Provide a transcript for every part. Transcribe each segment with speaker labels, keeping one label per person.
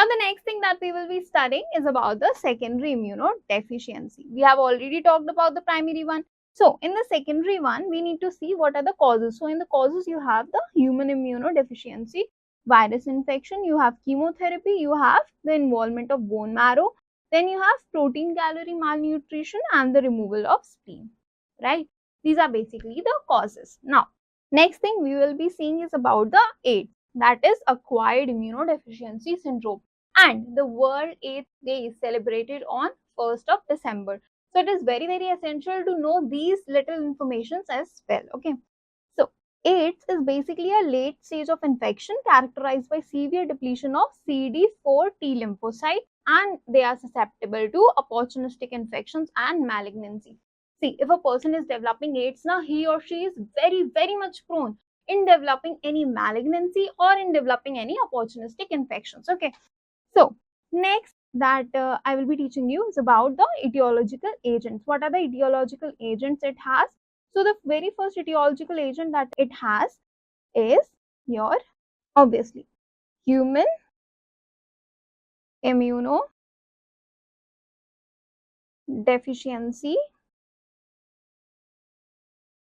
Speaker 1: the next thing that we will be studying is about the secondary immunodeficiency. We have already talked about the primary one. So in the secondary one, we need to see what are the causes. So in the causes, you have the human immunodeficiency, virus infection, you have chemotherapy, you have the involvement of bone marrow, then you have protein-calorie malnutrition and the removal of spleen, right? These are basically the causes. Now, next thing we will be seeing is about the AIDS, that is acquired immunodeficiency syndrome, and the World AIDS Day is celebrated on 1st of December. So it is very essential to know these little informations as well. Okay. So AIDS is basically a late stage of infection characterized by severe depletion of CD4 T lymphocytes, and they are susceptible to opportunistic infections and malignancy. See, if a person is developing AIDS now, he or she is very much prone in developing any malignancy or in developing any opportunistic infections. Okay. So next that I will be teaching you is about the etiological agents. What are the etiological agents it has? So the very first etiological agent that it has is your, obviously, human immunodeficiency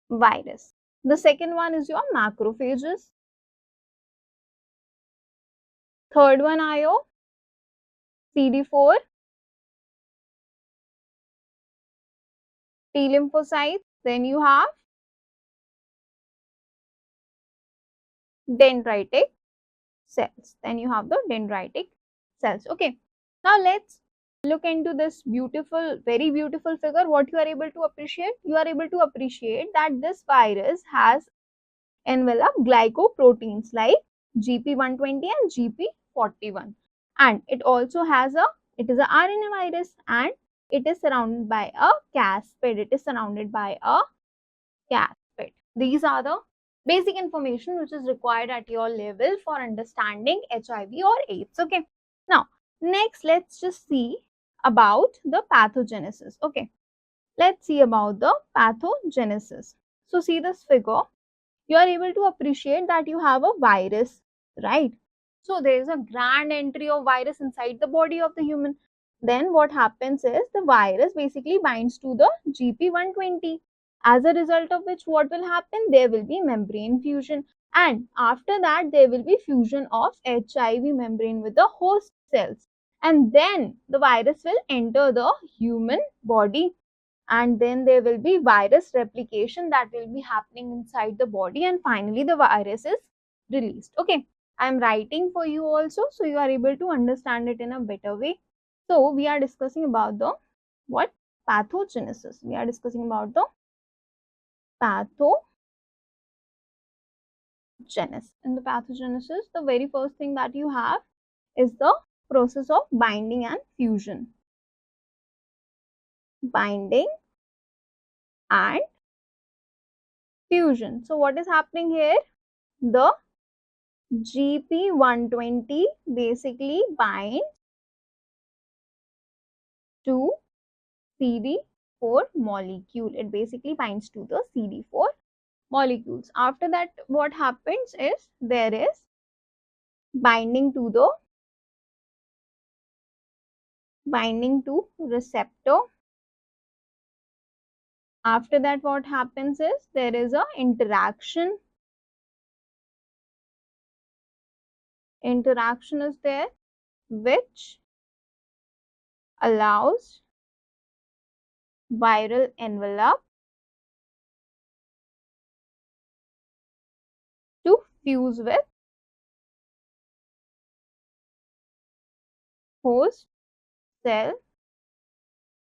Speaker 1: virus. The second one is your macrophages. Third one, CD4 T lymphocytes. Then you have dendritic cells. Then you have the dendritic cells. Okay. Now let's look into this beautiful, very beautiful figure. What you are able to appreciate? You are able to appreciate that this virus has enveloped glycoproteins like GP120 and GP41, and it also has it is a RNA virus, and it is surrounded by a caspid. It is surrounded by a caspid. These are the basic information which is required at your level for understanding HIV or AIDS. Okay. Now, next, let's just see about the pathogenesis. Okay. Let's see about the pathogenesis. So, see this figure. You are able to appreciate that you have a virus, right? So, there is a grand entry of virus inside the body of the human. Then what happens is the virus basically binds to the GP120. As a result of which, what will happen? There will be membrane fusion, and after that there will be fusion of HIV membrane with the host cells, and then the virus will enter the human body, and then there will be virus replication that will be happening inside the body, and finally the virus is released. Okay, I am writing for you also, so you are able to understand it in a better way. So we are discussing about the what? Pathogenesis. We are discussing about the pathogenesis. In the pathogenesis, the very first thing that you have is the process of binding and fusion. Binding and fusion. So what is happening here? The GP120 basically binds to CD4 molecule. It basically binds to the CD4 molecules. After that, what happens is there is binding to receptor. After that, what happens is there is a interaction. Interaction is there, which allows viral envelope to fuse with host cell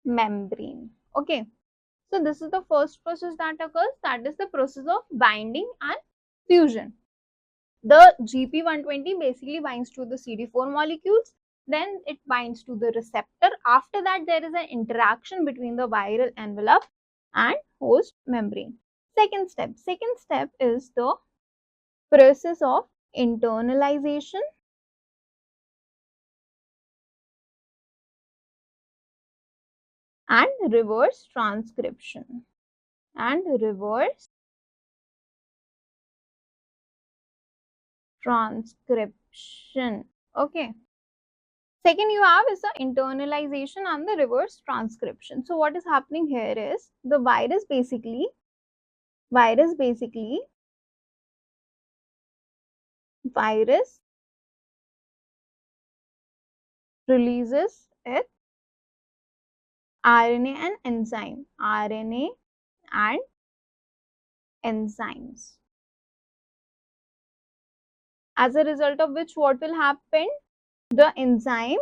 Speaker 1: membrane. Okay, so this is the first process that occurs, that is the process of binding and fusion. The GP120 basically binds to the CD4 molecules, then it binds to the receptor. After that, there is an interaction between the viral envelope and host membrane. Second step is the process of internalization and reverse transcription. Okay, Second you have is the internalization and the reverse transcription. So what is happening here is the virus basically releases its RNA and enzymes. As a result of which, what will happen? The enzyme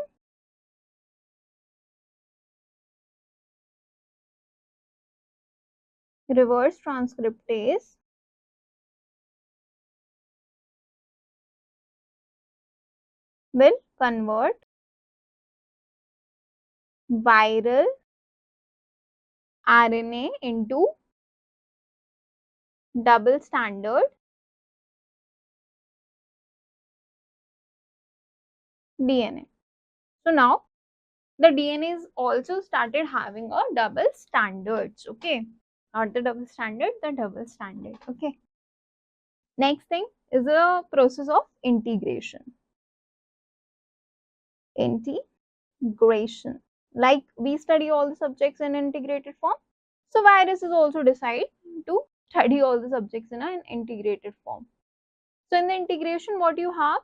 Speaker 1: reverse transcriptase will convert viral RNA into double standard DNA. So now the DNA is also started having a double standards, okay? Not the double standard, the double standard, okay? Next thing is the process of integration. Integration. Like we study all the subjects in integrated form. So viruses also decide to study all the subjects in an integrated form. So in the integration, what you have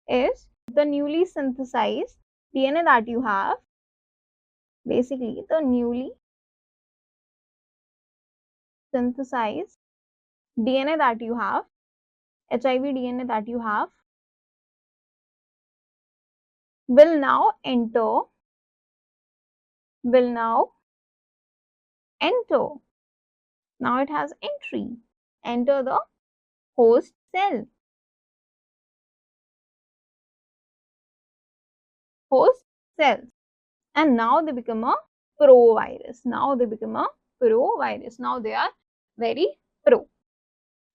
Speaker 1: is the newly synthesized DNA that you have, basically the newly synthesized DNA that you have, HIV DNA that you have, will now enter now it has enter the host cell. And now they become a pro-virus. Now they are very pro.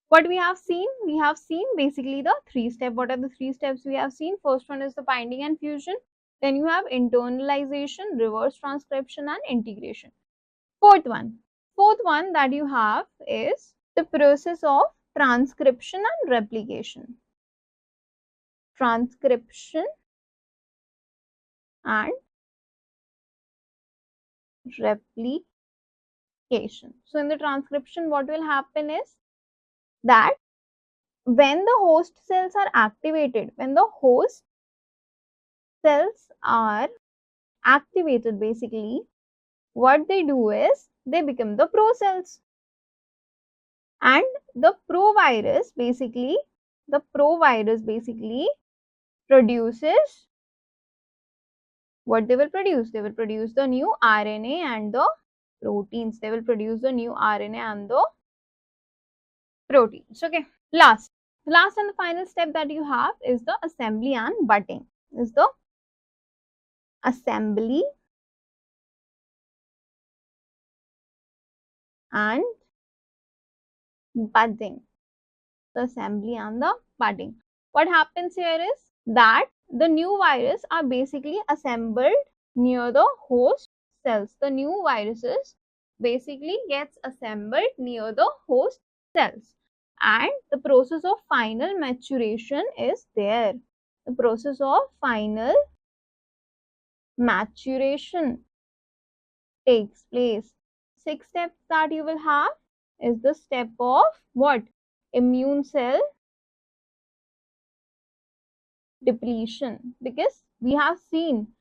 Speaker 1: What we have seen? We have seen basically the 3 steps. What are the 3 steps we have seen? First one is the binding and fusion. Then you have internalization, reverse transcription and integration. Fourth one that you have is the process of transcription and replication. Transcription and replication. So in the transcription, what will happen is that when the host cells are activated, basically what they do is they become the pro cells, and the pro virus basically produces what they will produce. They will produce the new RNA and the proteins. Okay. Last and the final step that you have is the assembly and budding. The assembly and budding. What happens here is that the new viruses are basically assembled near the host cells. The new viruses basically gets assembled near the host cells, and the process of final maturation is there. The process of final maturation takes place. 6 steps that you will have is the step of what? Immune cell depletion, because we have seen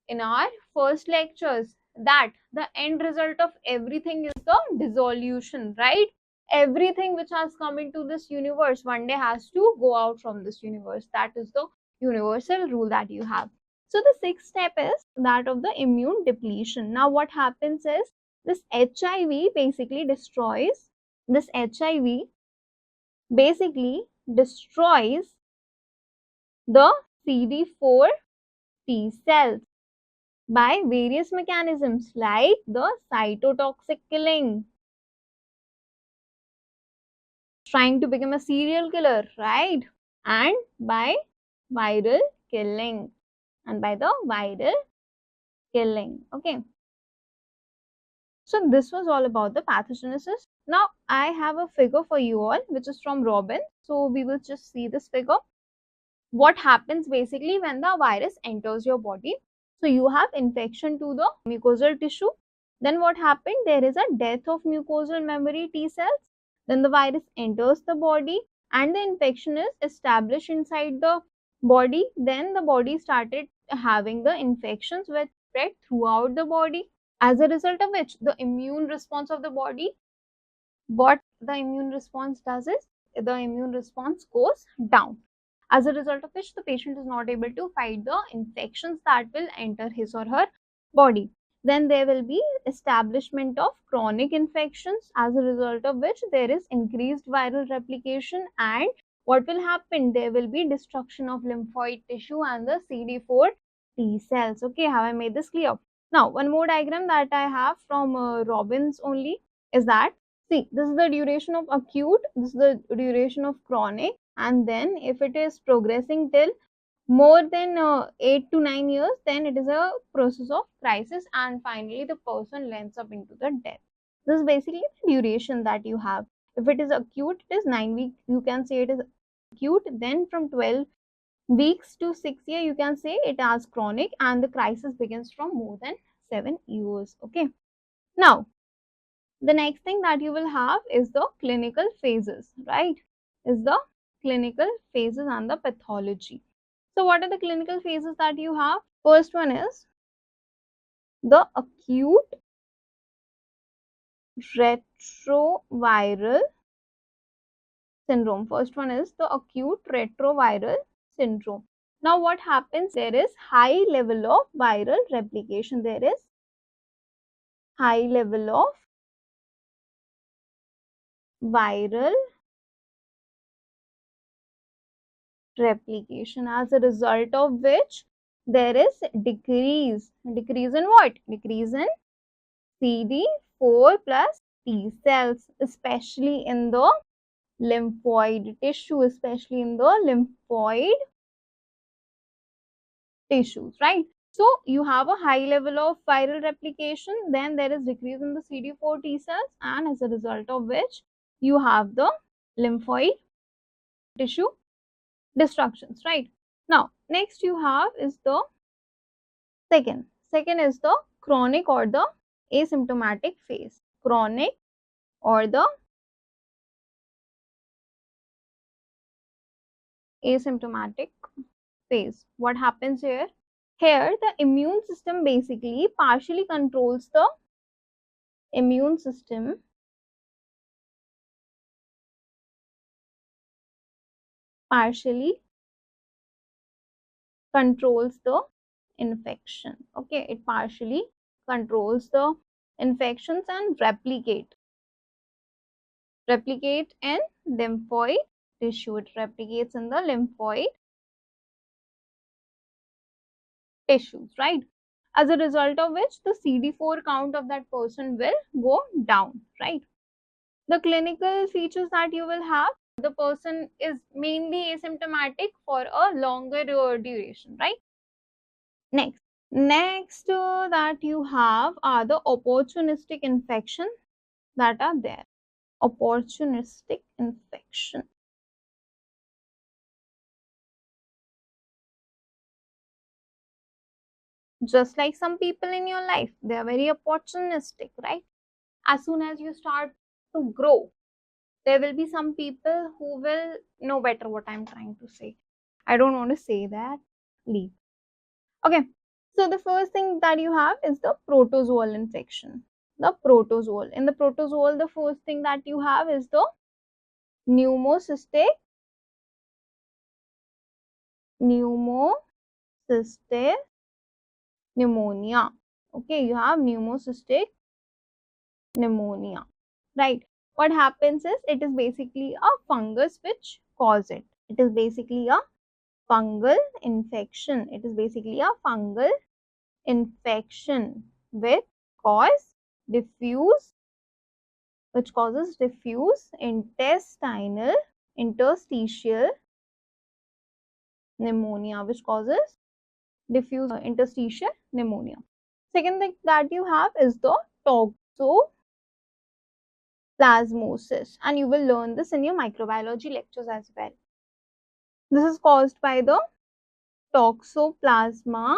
Speaker 1: in our first lectures that the end result of everything is the dissolution, right? Everything which has come into this universe one day has to go out from this universe. That is the universal rule that you have. So the 6th step is that of the immune depletion. Now what happens is this HIV basically destroys the CD4 T cells by various mechanisms like the cytotoxic killing, trying to become a serial killer, right? And by viral killing. Okay. So this was all about the pathogenesis. Now I have a figure for you all, which is from Robin. So we will just see this figure. What happens basically when the virus enters your body? So you have infection to the mucosal tissue. Then what happened? There is a death of mucosal memory T cells. Then the virus enters the body and the infection is established inside the body. Then the body started having the infections which spread throughout the body. As a result of which the immune response of the body, what the immune response does is the immune response goes down. As a result of which the patient is not able to fight the infections that will enter his or her body. Then there will be establishment of chronic infections, as a result of which there is increased viral replication, and what will happen? There will be destruction of lymphoid tissue and the CD4 T cells. Okay, have I made this clear? Now, one more diagram that I have from Robbins only is that, see, this is the duration of acute, this is the duration of chronic, and then if it is progressing till more than 8 to 9 years, then it is a process of crisis, and finally the person lands up into the death. This is basically the duration that you have. If it is acute, it is 9 weeks, you can say it is acute. Then from 12 weeks to 6 years, you can say it as chronic, and the crisis begins from more than 7 years. Okay, now the next thing that you will have is the clinical phases, right? Is the clinical phases and the pathology. So what are the clinical phases that you have? First one is the acute retroviral syndrome. First one is the acute retroviral syndrome. Now what happens? There is high level of viral replication. There is high level of viral replication, as a result of which there is decrease in what? Decrease in CD4 plus T cells, especially in the lymphoid tissue, especially in the lymphoid tissues, right? So you have a high level of viral replication, then there is decrease in the CD4 T cells, and as a result of which you have the lymphoid tissue destructions, right? Now next you have is the second is the chronic or the asymptomatic phase. Chronic or the asymptomatic phase. What happens here? Here the immune system basically partially controls the immune system partially controls the infection. Okay, it partially controls the infections and replicate in lymphoid tissue. It replicates in the lymphoid tissues, right? As a result of which the CD4 count of that person will go down, right? The clinical features that you will have, the person is mainly asymptomatic for a longer duration, right? Next that you have are the opportunistic infection that are there. Opportunistic infection. Just like some people in your life, they are very opportunistic, right? As soon as you start to grow, there will be some people who will know better what I'm trying to say. I don't want to say that. Leave. Okay. So the first thing that you have is the protozoal infection. The protozoal. In the protozoal, the first thing that you have is the pneumocystic pneumonia. Okay, you have pneumocystic pneumonia, right? What happens is it is basically a fungus which causes it. It is basically a fungal infection. It is basically a fungal infection which causes diffuse interstitial pneumonia, which causes diffuse interstitial pneumonia. Second thing that you have is the toxoplasmosis, and you will learn this in your microbiology lectures as well. This is caused by the Toxoplasma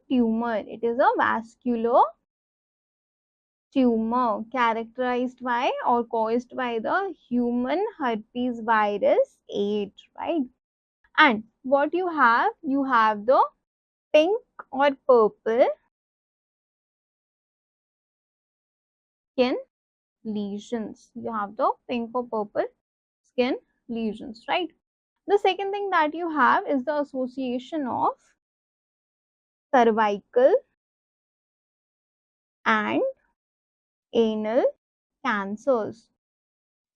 Speaker 1: tumor. It is a vascular tumor characterized by or caused by the human herpes virus 8, right? And what you have the pink or purple skin lesions. You have the pink or purple skin lesions, right? The second thing that you have is the association of cervical and anal cancers.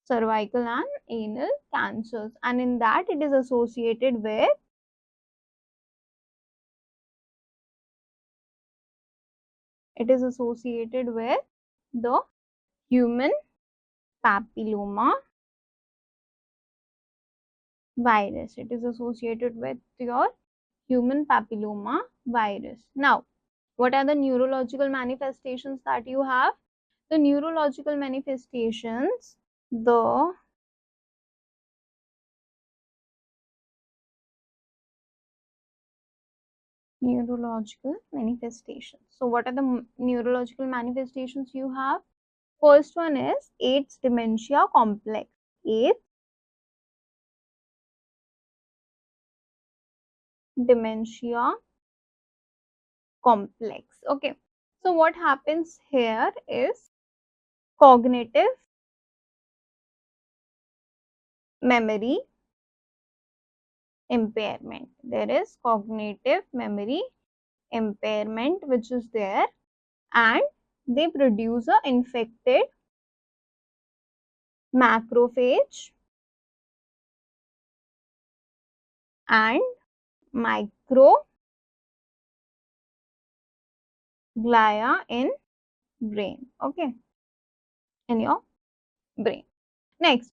Speaker 1: Cervical and anal cancers, and in that it is associated with the human papilloma virus. It is associated with your human papilloma virus. Now, what are the neurological manifestations that you have? The neurological manifestations, the neurological manifestations. So, what are the neurological manifestations you have? First one is AIDS dementia complex. AIDS dementia complex. Okay. So, what happens here is cognitive memory impairment. There is cognitive memory impairment which is there, and they produce a infected macrophage and microglia in brain. Okay, in your brain. Next,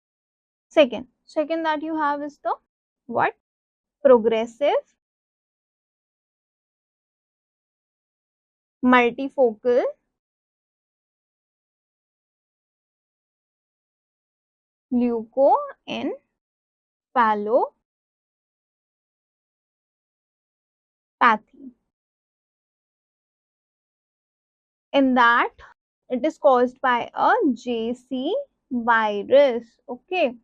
Speaker 1: second that you have is the what? Progressive multifocal leukoencephalopathy. In that, it is caused by a 𝗖𝗵 virus. Okay,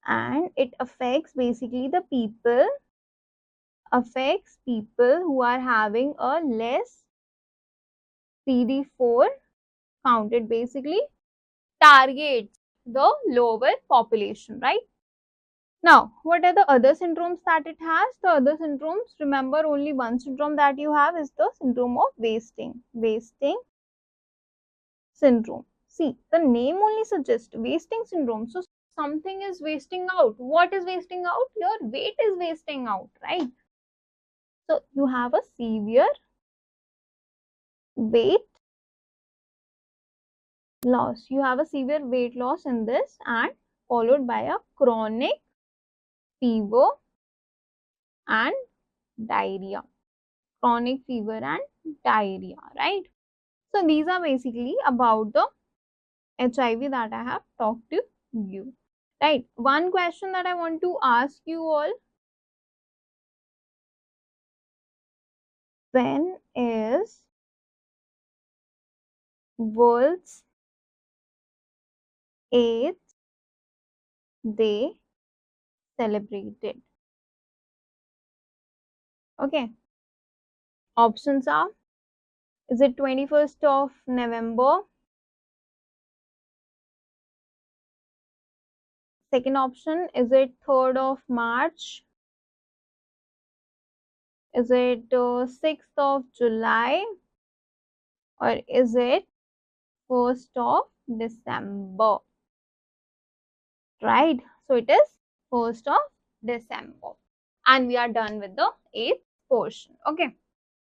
Speaker 1: and it affects basically the people who are having a less CD4 count. It basically targets the lower population, right? Now, what are the other syndromes that it has? The other syndromes, remember, only one syndrome that you have is the syndrome of wasting syndrome. See, the name only suggests wasting syndrome. So, something is wasting out. What is wasting out? Your weight is wasting out, right? So, you have a severe weight loss. You have a severe weight loss in this, and followed by a chronic fever and diarrhea. Chronic fever and diarrhea, right? So, these are basically about the HIV that I have talked to you, right? One question that I want to ask you all: when is World's AIDS Day celebrated? Okay, options are: is it 21st of November? Second option, is it 3rd of March? Is it 6th of July? Or is it 1st of December? Right? So it is 1st of December. And we are done with the 8th portion. Okay.